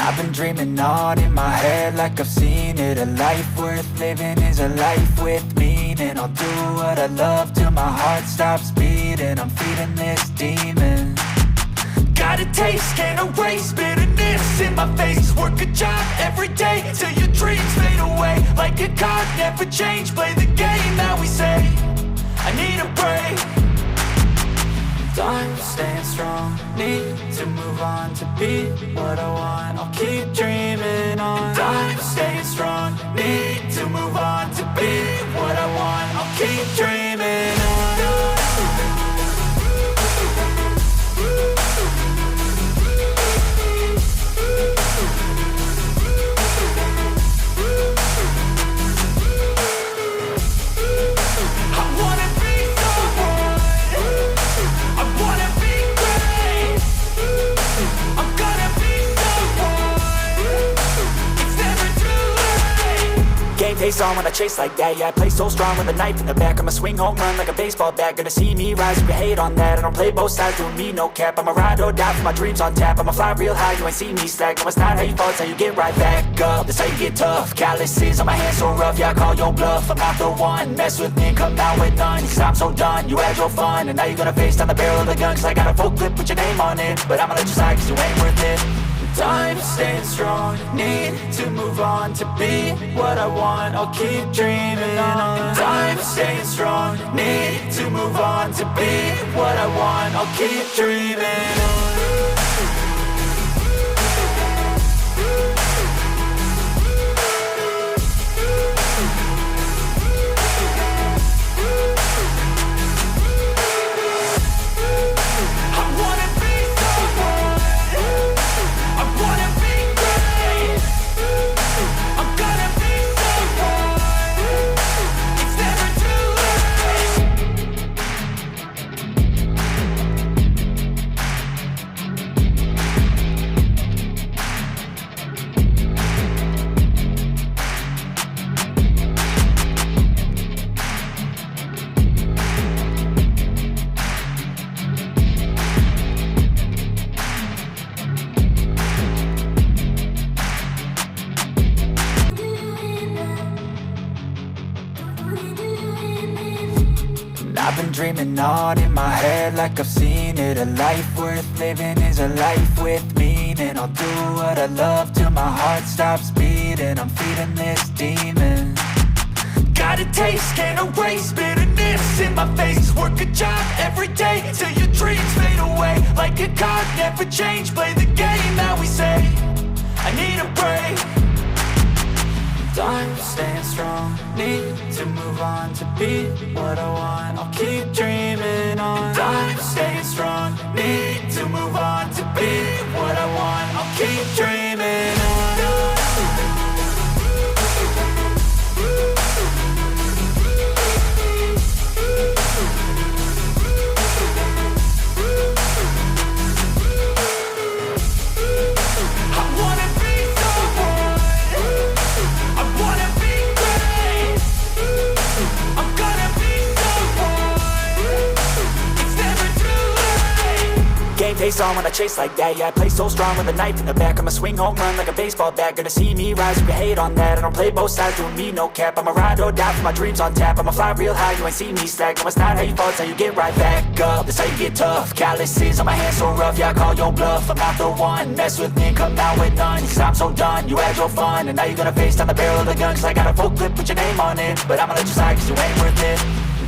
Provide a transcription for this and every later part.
I've been dreaming on in my head like I've seen it. A life worth living is a life with meaning. I'll do what I love till my heart stops beating. I'm feeding this demon. Got a taste, can't erase bitterness in my face. Work a job every day till your dreams fade away. Like a card, never change, play the game that we say. I need a break. Time staying strong, need to move on to be what I want. I'll keep dreaming on. Time staying strong, need to move on to be what I want. I'll keep dreaming on. Face on when I chase like that. Yeah, I play so strong with a knife in the back. I'ma swing home run like a baseball bat. Gonna see me rise, you can hate on that. I don't play both sides, doing me no cap. I'ma ride or die for my dreams on tap. I'ma fly real high, you ain't see me slack. No, it's not how you fall, it's how you get right back up. That's how you get tough. Calluses on my hands so rough, yeah, I call your bluff. I'm not the one, mess with me and come out with none. Cause I'm so done, you had your fun. And now you're gonna face down the barrel of the gun. Cause I got a full clip with your name on it. But I'ma let you slide cause you ain't worth it. Time staying strong, need to move on to be what I want. I'll keep dreaming on. Time staying strong, need to move on to be what I want. I'll keep dreaming on. I've been dreaming on in my head like I've seen it. A life worth living is a life with meaning. I'll do what I love till my heart stops beating. I'm feeding this demon. Got a taste, can't erase bitterness in my face. Work a job every day till your dreams fade away. Like a card, never change, play the game that we say. I need a break. Time staying strong, need to move on to be what I want. I'll keep dreaming on. Time staying strong, need to move on to be what I want. I'll keep dreaming on. Face on when I chase like that. Yeah, I play so strong with a knife in the back. I'ma swing home run like a baseball bat. Gonna see me rise, you can hate on that. I don't play both sides, doing me no cap. I'ma ride or die for my dreams on tap. I'ma fly real high, you ain't see me slack. No, it's not how you fall, it's how you get right back up. That's how you get tough. Calluses on my hands so rough, yeah, I call your bluff. I'm not the one, mess with me and come out with none. Cause I'm so done, you had your fun. And now you're gonna face down the barrel of the gun. Cause I got a full clip with your name on it. But I'ma let you slide cause you ain't worth it.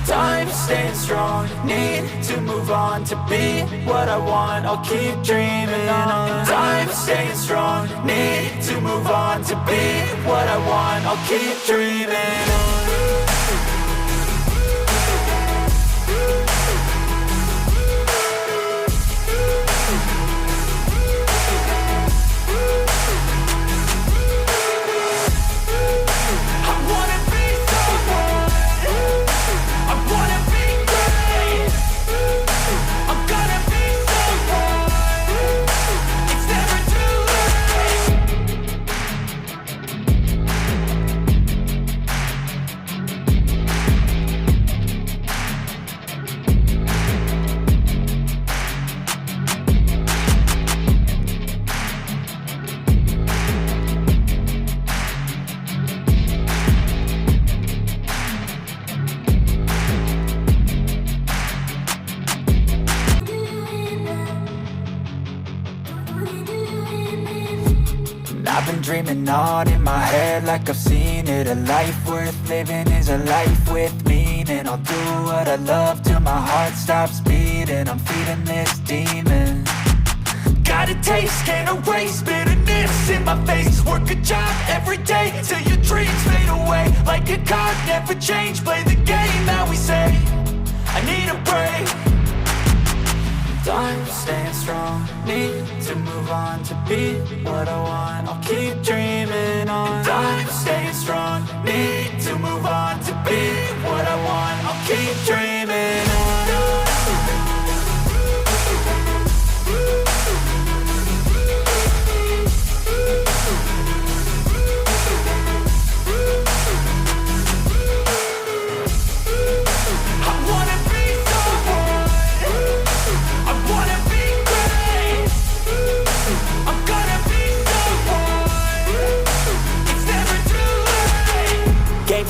Time staying strong, need to move on to be what I want. I'll keep dreaming on. Time staying strong, need to move on to be what I want. I'll keep dreaming on. been dreaming on in my head like I've seen it. A life worth living is a life with meaning. I'll do what I love till my heart stops beating. I'm feeding this demon. Got a taste, can't erase bitterness in my face. Work a job every day till your dreams fade away. Like a card, never change, play the game that we say. I need a break. I'm staying strong, need to move on to be what I want. I'll keep dreaming on. I'm staying strong, need to move on to be what I want. I'll keep dreaming on.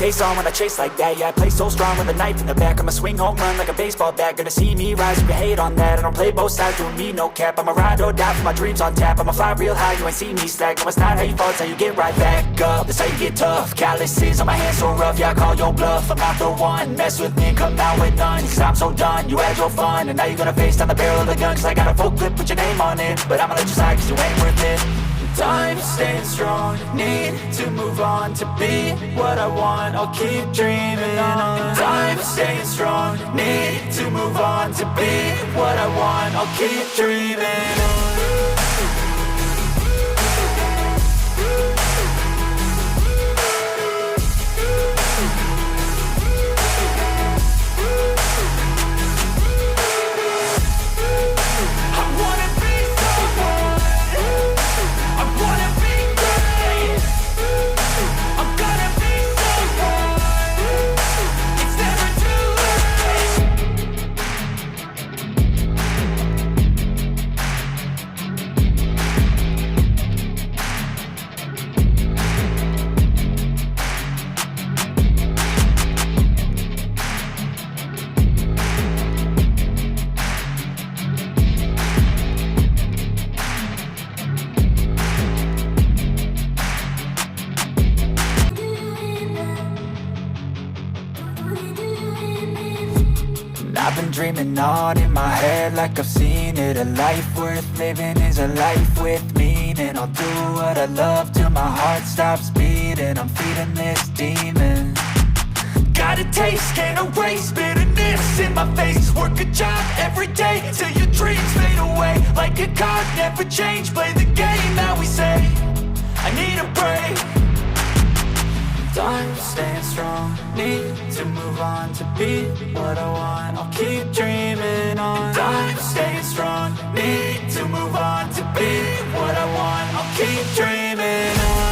Face on when I chase like that. Yeah, I play so strong with a knife in the back. I'ma swing home run like a baseball bat. Gonna see me rise if you hate on that. I don't play both sides, doing me no cap. I'ma ride or die for my dreams on tap. I'ma fly real high, you ain't see me slack. No, it's not how you fall, it's how you get right back up. That's how you get tough. Calluses on my hands so rough, yeah, I call your bluff. I'm not the one, mess with me and come out with none. Cause I'm so done, you had your fun. And now you're gonna face down the barrel of the gun. Cause I got a full clip with your name on it. But I'ma let you slide cause you ain't worth it. I'm staying strong, need to move on to be what I want. I'll keep dreaming on. I'm staying strong, need to move on to be what I want. I'll keep dreaming on. I've been dreaming on in my head like I've seen it. A life worth living is a life with meaning. I'll do what I love till my heart stops beating. I'm feeding this demon. Got a taste, can't erase bitterness in my face. Work a job every day till your dreams fade away. Like a card, never change, play the game that we say. I need a break. I'm staying strong, need to move on to be what I want. I'll keep dreaming on. I'm staying strong, need to move on to be what I want. I'll keep dreaming on.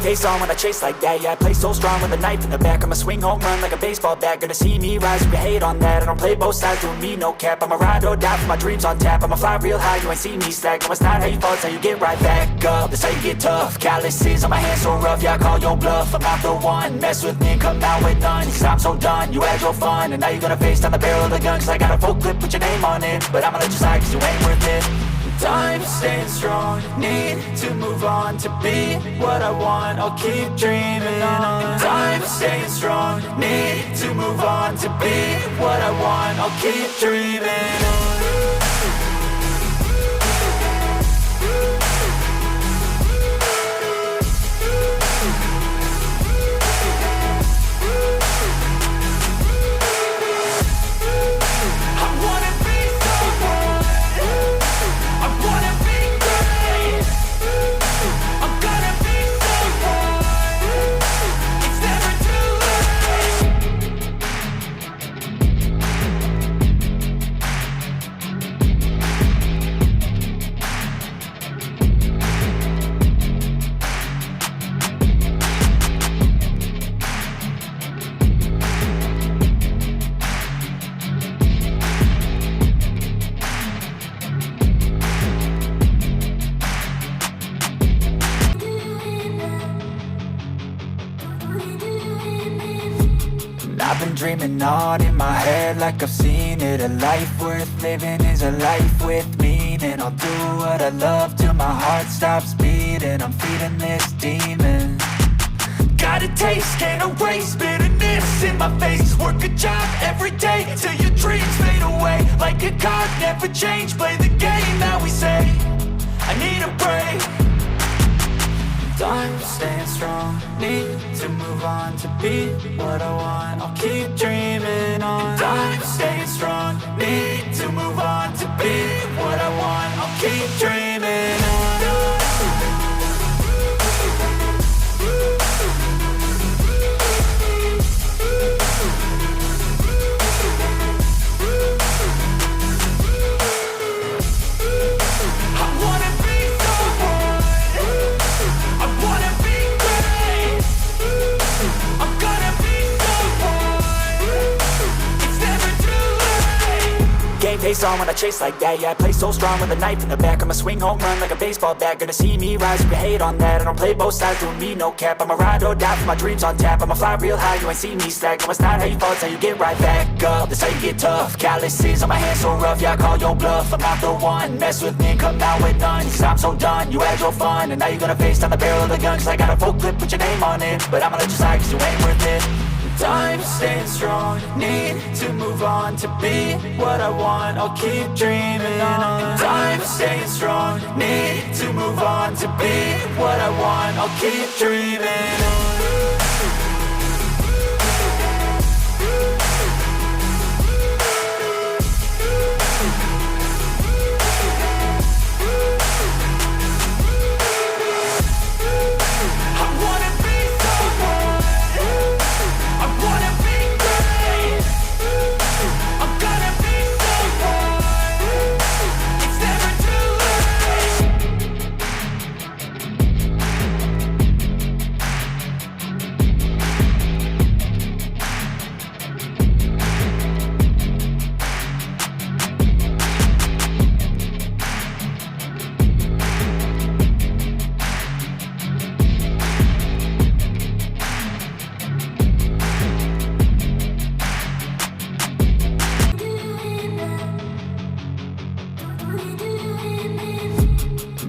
Face on when I chase like that. Yeah, I play so strong with a knife in the back. I'ma swing home run like a baseball bat. Gonna see me rise if you hate on that. I don't play both sides, doing me no cap. I'ma ride or die for my dreams on tap. I'ma fly real high, you ain't see me slack. No, it's not how you fall, it's how you get right back up. That's how you get tough. Calluses on my hands so rough, yeah, I call your bluff. I'm not the one, mess with me and come out with none. Cause I'm so done, you had your fun. And now you're gonna face down the barrel of the gun. Cause I got a full clip with your name on it. But I'ma let you slide cause you ain't worth it. I'm staying strong, need to move on to be what I want. I'll keep dreaming on. I'm staying strong, need to move on to be what I want. I'll keep dreaming on. I've been dreaming on in my head like I've seen it. A life worth living is a life with meaning. I'll do what I love till my heart stops beating. I'm feeding this demon. Got a taste, can't erase bitterness in my face. Work a job every day till your dreams fade away. Like a card, never change, play the game that we say. I need a break. I'm staying strong, need to move on to be what I want. I'll keep dreaming on. I'm staying strong, need to move on to be what I want. I'll keep dreaming on. Face on when I chase like that, yeah, I play so strong with a knife in the back. I'ma swing home run like a baseball bat. Gonna see me rise, you can hate on that. I don't play both sides, doing me no cap. I'ma ride or die for my dreams on tap. I'ma fly real high, you ain't see me slack. No, it's not how you fall, it's how you get right back up. That's how you get tough. Calluses on my hands so rough, yeah, I call your bluff. I'm not the one, mess with me and come out with none. Cause I'm so done, you had your fun. And now you're gonna face down the barrel of the gun. Cause I got a full clip with your name on it. But I'ma let you slide cause you ain't worth it. I'm staying strong, need to move on to be what I want. I'll keep dreaming on. I'm staying strong, need to move on to be what I want. I'll keep dreaming on.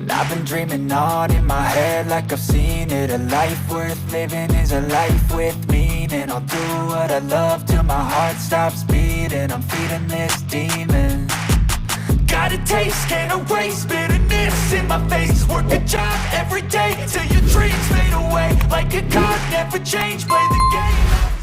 I've been dreaming on in my head like I've seen it. A life worth living is a life with meaning. I'll do what I love till my heart stops beating. I'm feeding this demon. Got a taste, can't erase bitterness in my face. Work a job every day till your dreams fade away. Like a card, never change, play the game.